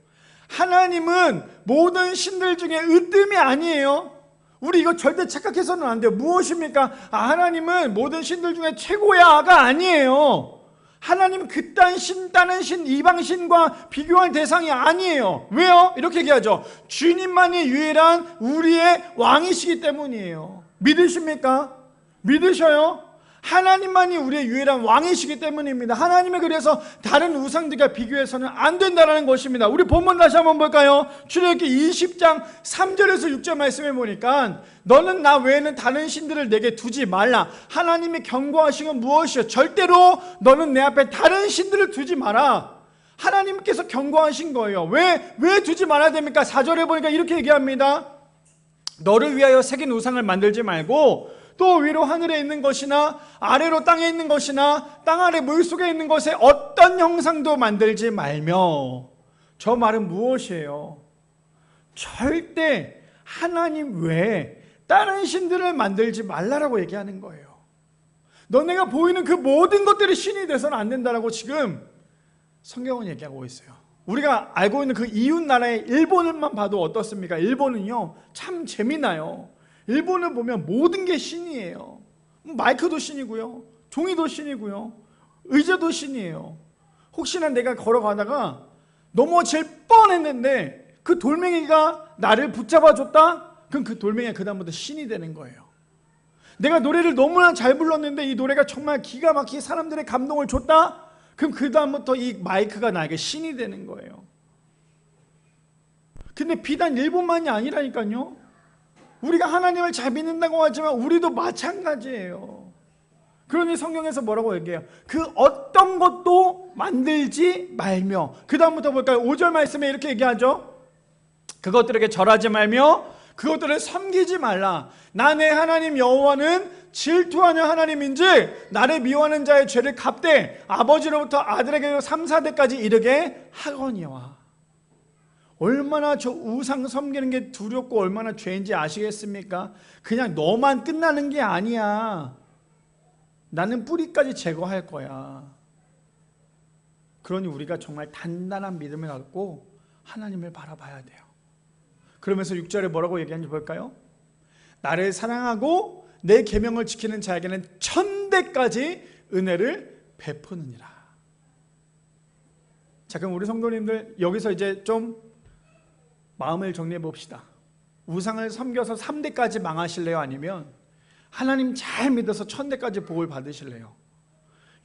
하나님은 모든 신들 중에 으뜸이 아니에요. 우리 이거 절대 착각해서는 안 돼요. 무엇입니까? 하나님은 모든 신들 중에 최고야가 아니에요. 하나님은 그딴 신, 다른 신, 이방신과 비교할 대상이 아니에요. 왜요? 이렇게 얘기하죠. 주님만이 유일한 우리의 왕이시기 때문이에요. 믿으십니까? 믿으셔요? 하나님만이 우리의 유일한 왕이시기 때문입니다. 하나님의 그래서 다른 우상들과 비교해서는 안 된다는 것입니다. 우리 본문 다시 한번 볼까요? 출애굽기 20장 3절에서 6절 말씀해 보니까 너는 나 외에는 다른 신들을 내게 두지 말라. 하나님이 경고하신 건 무엇이요? 절대로 너는 내 앞에 다른 신들을 두지 마라. 하나님께서 경고하신 거예요. 왜 두지 말아야 됩니까? 4절에 보니까 이렇게 얘기합니다. 너를 위하여 새긴 우상을 만들지 말고 또 위로 하늘에 있는 것이나 아래로 땅에 있는 것이나 땅 아래 물속에 있는 것에 어떤 형상도 만들지 말며. 저 말은 무엇이에요? 절대 하나님 외에 다른 신들을 만들지 말라라고 얘기하는 거예요. 너네가 보이는 그 모든 것들이 신이 돼서는 안 된다라고 지금 성경은 얘기하고 있어요. 우리가 알고 있는 그 이웃 나라의 일본만 봐도 어떻습니까? 일본은요 참 재미나요. 일본을 보면 모든 게 신이에요. 마이크도 신이고요, 종이도 신이고요, 의자도 신이에요. 혹시나 내가 걸어가다가 넘어질 뻔했는데 그 돌멩이가 나를 붙잡아줬다? 그럼 그 돌멩이가 그 다음부터 신이 되는 거예요. 내가 노래를 너무나 잘 불렀는데 이 노래가 정말 기가 막히게 사람들의 감동을 줬다? 그럼 그 다음부터 이 마이크가 나에게 신이 되는 거예요. 근데 비단 일본만이 아니라니까요. 우리가 하나님을 잘 믿는다고 하지만 우리도 마찬가지예요. 그러니 성경에서 뭐라고 얘기해요? 그 어떤 것도 만들지 말며. 그 다음부터 볼까요? 5절 말씀에 이렇게 얘기하죠. 그것들에게 절하지 말며 그것들을 섬기지 말라. 나 내 하나님 여호와는 질투하는 하나님인지 나를 미워하는 자의 죄를 갚되 아버지로부터 아들에게 3, 4대까지 이르게 하거니와. 얼마나 저 우상 섬기는 게 두렵고 얼마나 죄인지 아시겠습니까? 그냥 너만 끝나는 게 아니야. 나는 뿌리까지 제거할 거야. 그러니 우리가 정말 단단한 믿음을 갖고 하나님을 바라봐야 돼요. 그러면서 6절에 뭐라고 얘기하는지 볼까요? 나를 사랑하고 내 계명을 지키는 자에게는 1000대까지 은혜를 베푸느니라. 자, 그럼 우리 성도님들 여기서 이제 좀 마음을 정리해 봅시다. 우상을 섬겨서 3대까지 망하실래요? 아니면 하나님 잘 믿어서 1000대까지 복을 받으실래요?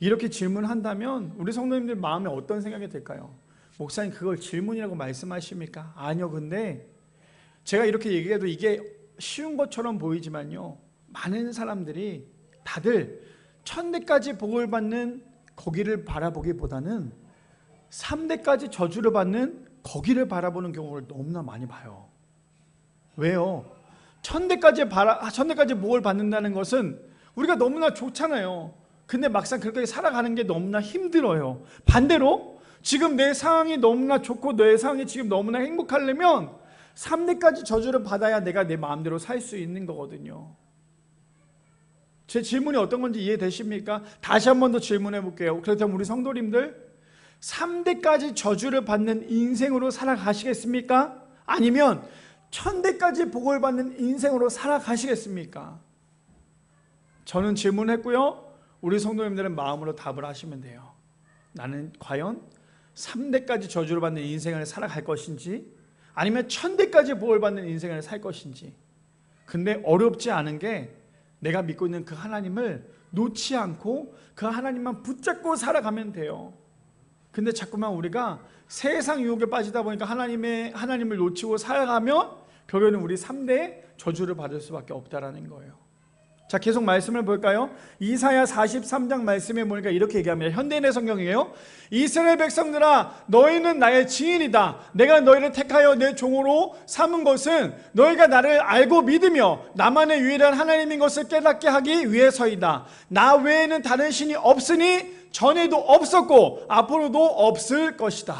이렇게 질문한다면 우리 성도님들 마음에 어떤 생각이 들까요? 목사님 그걸 질문이라고 말씀하십니까? 아니요. 근데 제가 이렇게 얘기해도 이게 쉬운 것처럼 보이지만요, 많은 사람들이 다들 1000대까지 복을 받는 거기를 바라보기보다는 3대까지 저주를 받는 거기를 바라보는 경우를 너무나 많이 봐요. 왜요? 1000대까지 복을 받는다는 것은 우리가 너무나 좋잖아요. 근데 막상 그렇게 살아가는 게 너무나 힘들어요. 반대로 지금 내 상황이 너무나 좋고 내 상황이 지금 너무나 행복하려면 3대까지 저주를 받아야 내가 내 마음대로 살 수 있는 거거든요. 제 질문이 어떤 건지 이해되십니까? 다시 한 번 더 질문해 볼게요. 그렇다면 우리 성도님들 3대까지 저주를 받는 인생으로 살아가시겠습니까? 아니면 1000대까지 복을 받는 인생으로 살아가시겠습니까? 저는 질문했고요. 우리 성도님들은 마음으로 답을 하시면 돼요. 나는 과연 3대까지 저주를 받는 인생을 살아갈 것인지 아니면 1000대까지 복을 받는 인생을 살 것인지. 근데 어렵지 않은 게 내가 믿고 있는 그 하나님을 놓지 않고 그 하나님만 붙잡고 살아가면 돼요. 근데 자꾸만 우리가 세상 유혹에 빠지다 보니까 하나님을 놓치고 살아가면 결국에는 우리 3대의 저주를 받을 수밖에 없다라는 거예요. 자, 계속 말씀을 볼까요? 이사야 43장 말씀에 보니까 이렇게 얘기합니다. 현대인의 성경이에요. 이스라엘 백성들아, 너희는 나의 증인이다. 내가 너희를 택하여 내 종으로 삼은 것은 너희가 나를 알고 믿으며 나만의 유일한 하나님인 것을 깨닫게 하기 위해서이다. 나 외에는 다른 신이 없으니 전에도 없었고 앞으로도 없을 것이다.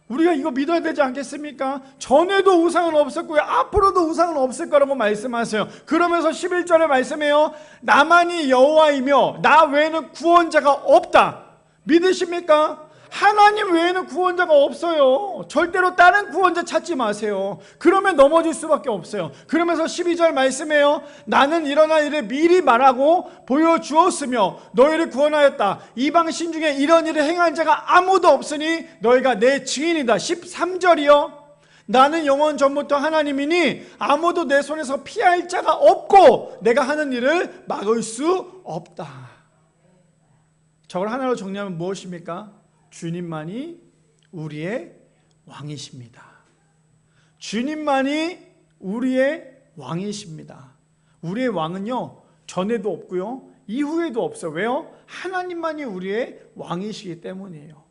우리가 이거 믿어야 되지 않겠습니까? 전에도 우상은 없었고요, 앞으로도 우상은 없을 거라고 말씀하세요. 그러면서 11절에 말씀해요. 나만이 여호와이며 나 외에는 구원자가 없다. 믿으십니까? 하나님 외에는 구원자가 없어요. 절대로 다른 구원자 찾지 마세요. 그러면 넘어질 수밖에 없어요. 그러면서 12절 말씀해요. 나는 일어날 일을 미리 말하고 보여주었으며 너희를 구원하였다. 이방 신 중에 이런 일을 행한 자가 아무도 없으니 너희가 내 증인이다. 13절이요. 나는 영원 전부터 하나님이니 아무도 내 손에서 피할 자가 없고 내가 하는 일을 막을 수 없다. 저걸 하나로 정리하면 무엇입니까? 주님만이 우리의 왕이십니다. 주님만이 우리의 왕이십니다. 우리의 왕은요, 전에도 없고요, 이후에도 없어요. 왜요? 하나님만이 우리의 왕이시기 때문이에요.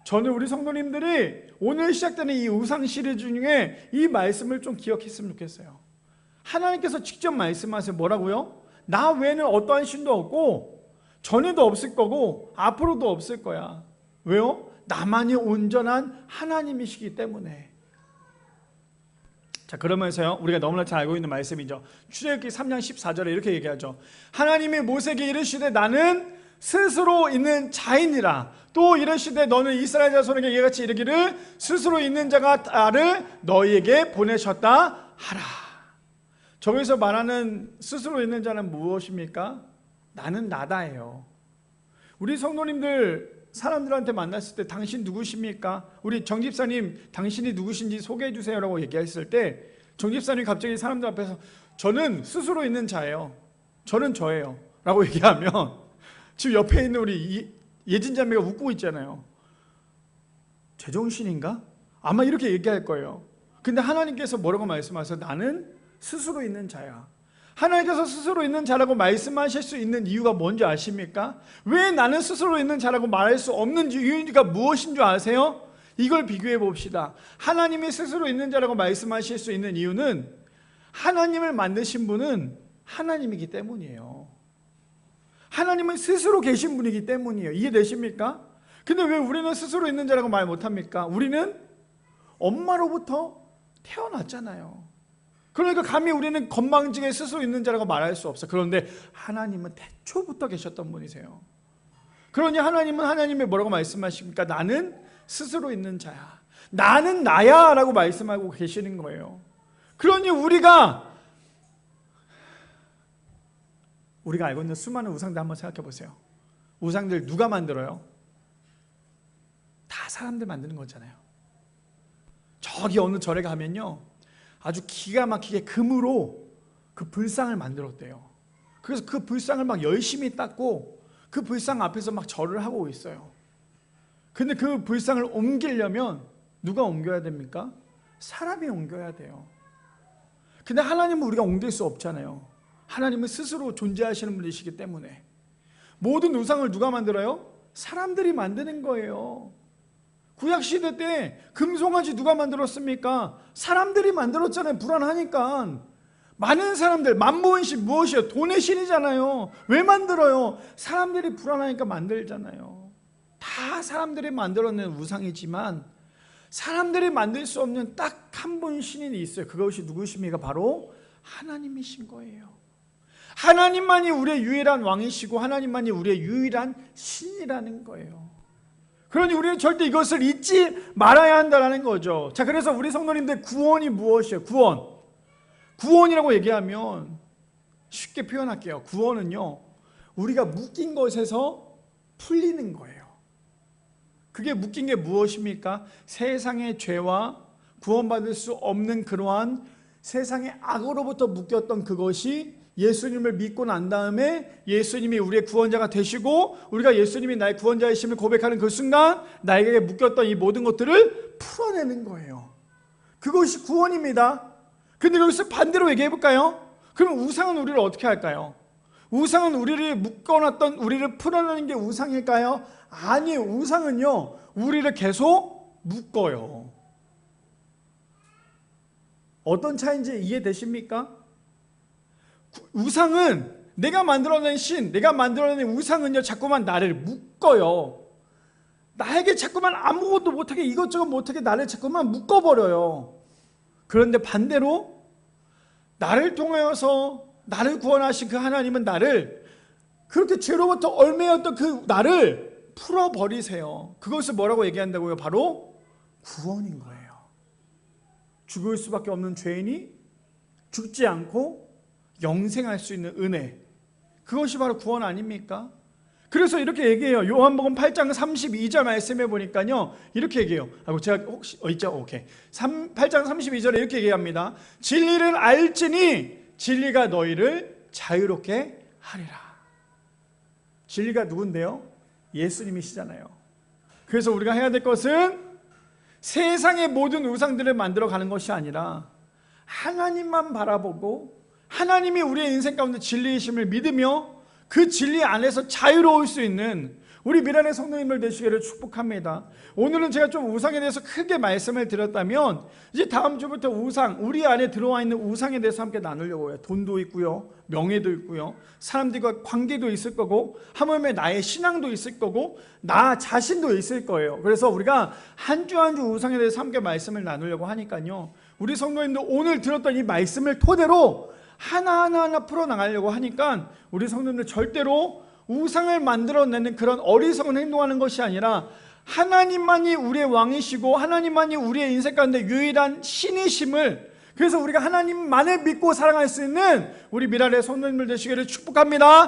저는 우리 성도님들이 오늘 시작되는 이 우상 시리즈 중에 이 말씀을 좀 기억했으면 좋겠어요. 하나님께서 직접 말씀하세요. 뭐라고요? 나 외에는 어떠한 신도 없고 전에도 없을 거고 앞으로도 없을 거야. 왜요? 나만이 온전한 하나님이시기 때문에. 자, 그러면서요, 우리가 너무나 잘 알고 있는 말씀이죠. 출애굽기 3장 14절에 이렇게 얘기하죠. 하나님이 모세에게 이르시되 나는 스스로 있는 자이니라. 또 이르시되 너는 이스라엘 자손에게 이같이 이르기를 스스로 있는 자가 나를 너희에게 보내셨다 하라. 저기서 말하는 스스로 있는 자는 무엇입니까? 나는 나다예요. 우리 성도님들 사람들한테 만났을 때 당신 누구십니까? 우리 정 집사님 당신이 누구신지 소개해 주세요라고 얘기했을 때 정집사님이 갑자기 사람들 앞에서 저는 스스로 있는 자예요, 저는 저예요 라고 얘기하면 지금 옆에 있는 우리 예진 자매가 웃고 있잖아요. 제정신인가? 아마 이렇게 얘기할 거예요. 근데 하나님께서 뭐라고 말씀하세요? 나는 스스로 있는 자야. 하나님께서 스스로 있는 자라고 말씀하실 수 있는 이유가 뭔지 아십니까? 왜 나는 스스로 있는 자라고 말할 수 없는 이유가 무엇인 줄 아세요? 이걸 비교해 봅시다. 하나님이 스스로 있는 자라고 말씀하실 수 있는 이유는 하나님을 만드신 분은 하나님이기 때문이에요. 하나님은 스스로 계신 분이기 때문이에요. 이해되십니까? 근데 왜 우리는 스스로 있는 자라고 말 못합니까? 우리는 엄마로부터 태어났잖아요. 그러니까 감히 우리는 건방지게 스스로 있는 자라고 말할 수 없어. 그런데 하나님은 태초부터 계셨던 분이세요. 그러니 하나님은 하나님의 뭐라고 말씀하십니까? 나는 스스로 있는 자야, 나는 나야 라고 말씀하고 계시는 거예요. 그러니 우리가 알고 있는 수많은 우상들 한번 생각해 보세요. 우상들 누가 만들어요? 다 사람들 만드는 거잖아요. 저기 어느 절에 가면요, 아주 기가 막히게 금으로 그 불상을 만들었대요. 그래서 그 불상을 막 열심히 닦고 그 불상 앞에서 막 절을 하고 있어요. 근데 그 불상을 옮기려면 누가 옮겨야 됩니까? 사람이 옮겨야 돼요. 근데 하나님은 우리가 옮길 수 없잖아요. 하나님은 스스로 존재하시는 분이시기 때문에. 모든 우상을 누가 만들어요? 사람들이 만드는 거예요. 구약시대 때 금송아지 누가 만들었습니까? 사람들이 만들었잖아요. 불안하니까. 많은 사람들, 만보인 신 무엇이에요? 돈의 신이잖아요. 왜 만들어요? 사람들이 불안하니까 만들잖아요. 다 사람들이 만들어낸 우상이지만 사람들이 만들 수 없는 딱 한 분 신이 있어요. 그것이 누구십니까? 바로 하나님이신 거예요. 하나님만이 우리의 유일한 왕이시고 하나님만이 우리의 유일한 신이라는 거예요. 그러니 우리는 절대 이것을 잊지 말아야 한다는 거죠. 자, 그래서 우리 성도님들 구원이 무엇이에요? 구원이라고 얘기하면 쉽게 표현할게요. 구원은요, 우리가 묶인 것에서 풀리는 거예요. 그게 묶인 게 무엇입니까? 세상의 죄와 구원받을 수 없는 그러한 세상의 악으로부터 묶였던 그것이 예수님을 믿고 난 다음에 예수님이 우리의 구원자가 되시고 우리가 예수님이 나의 구원자이심을 고백하는 그 순간 나에게 묶였던 이 모든 것들을 풀어내는 거예요. 그것이 구원입니다. 근데 여기서 반대로 얘기해 볼까요? 그럼 우상은 우리를 어떻게 할까요? 우상은 우리를 묶어놨던, 우리를 풀어내는 게 우상일까요? 아니에요. 우상은요, 우리를 계속 묶어요. 어떤 차이인지 이해되십니까? 우상은 내가 만들어낸 신, 내가 만들어낸 우상은요, 자꾸만 나를 묶어요. 나에게 자꾸만 아무것도 못하게, 이것저것 못하게 나를 자꾸만 묶어버려요. 그런데 반대로 나를 통하여서 나를 구원하신 그 하나님은 나를, 그렇게 죄로부터 얽매였던 그 나를 풀어버리세요. 그것을 뭐라고 얘기한다고요? 바로 구원인 거예요. 죽을 수밖에 없는 죄인이 죽지 않고 영생할 수 있는 은혜, 그것이 바로 구원 아닙니까? 그래서 이렇게 얘기해요. 요한복음 8장 32절 말씀해 보니까요, 이렇게 얘기해요. 제가 혹시 있죠? 오케이. 8장 32절에 이렇게 얘기합니다. 진리를 알지니 진리가 너희를 자유롭게 하리라. 진리가 누군데요? 예수님이시잖아요. 그래서 우리가 해야 될 것은 세상의 모든 우상들을 만들어 가는 것이 아니라 하나님만 바라보고 하나님이 우리의 인생 가운데 진리이심을 믿으며 그 진리 안에서 자유로울 수 있는 우리 미란의 성도님들 되시기를 축복합니다. 오늘은 제가 좀 우상에 대해서 크게 말씀을 드렸다면 이제 다음 주부터 우상, 우리 안에 들어와 있는 우상에 대해서 함께 나누려고 해요. 돈도 있고요, 명예도 있고요, 사람들과 관계도 있을 거고, 하물며 나의 신앙도 있을 거고, 나 자신도 있을 거예요. 그래서 우리가 한 주 한 주 우상에 대해서 함께 말씀을 나누려고 하니까요, 우리 성도님들 오늘 들었던 이 말씀을 토대로 하나하나 풀어나가려고 하니까 우리 성도님들 절대로 우상을 만들어내는 그런 어리석은 행동하는 것이 아니라 하나님만이 우리의 왕이시고 하나님만이 우리의 인생 가운데 유일한 신이심을, 그래서 우리가 하나님만을 믿고 살아갈 수 있는 우리 미랄의 성도님들 되시기를 축복합니다.